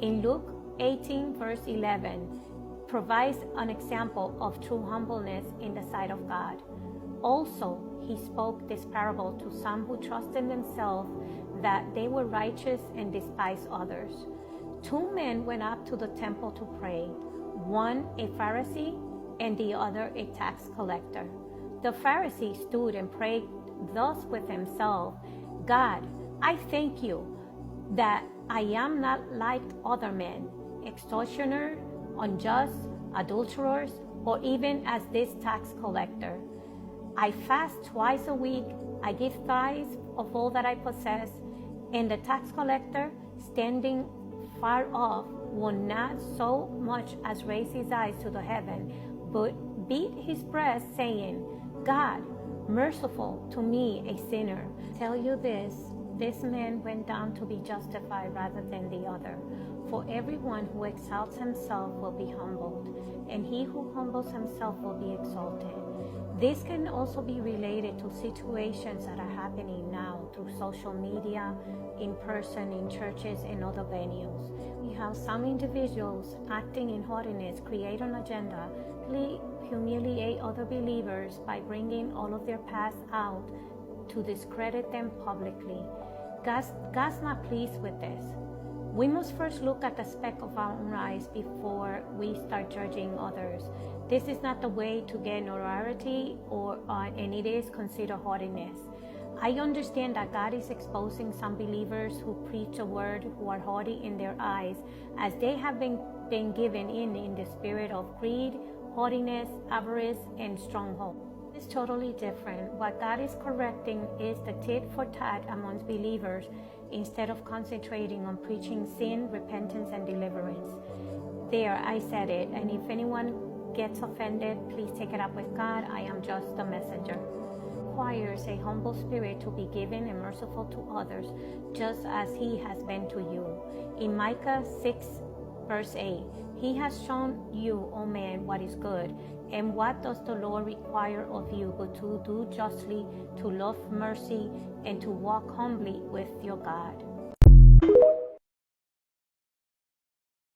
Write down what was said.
In Luke 18, verse 11, provides an example of true humbleness in the sight of God. Also, he spoke this parable to some who trusted themselves that they were righteous and despised others. Two men went up to the temple to pray, one a Pharisee and the other a tax collector. The Pharisee stood and prayed thus with himself, God, I thank you that I am not like other men, extortioners, unjust, adulterers, or even as this tax collector. I fast twice a week, I give tithes of all that I possess, and the tax collector, standing far off, will not so much as raise his eyes to the heaven, but beat his breast, saying, God, merciful to me, a sinner. Tell you this man went down to be justified rather than the other. For everyone who exalts himself will be humbled, and he who humbles himself will be exalted. This can also be related to situations that are happening now through social media, in person, in churches, and other venues. We have some individuals acting in haughtiness, create an agenda, humiliate other believers by bringing all of their past out to discredit them publicly. God's not pleased with this. We must first look at the speck of our own eyes before we start judging others. This is not the way to get notoriety, and it is considered haughtiness. I understand that God is exposing some believers who preach a word who are haughty in their eyes, as they have been given in the spirit of greed, haughtiness, avarice, and stronghold. It's totally different. What God is correcting is the tit for tat amongst believers instead of concentrating on preaching sin, repentance, and deliverance. There, I said it, and if anyone gets offended, please take it up with God. I am just a messenger. Requires a humble spirit to be given and merciful to others, just as he has been to you. In Micah 6, verse 8, he has shown you, O man, what is good. And what does the Lord require of you but to do justly, to love mercy, and to walk humbly with your God?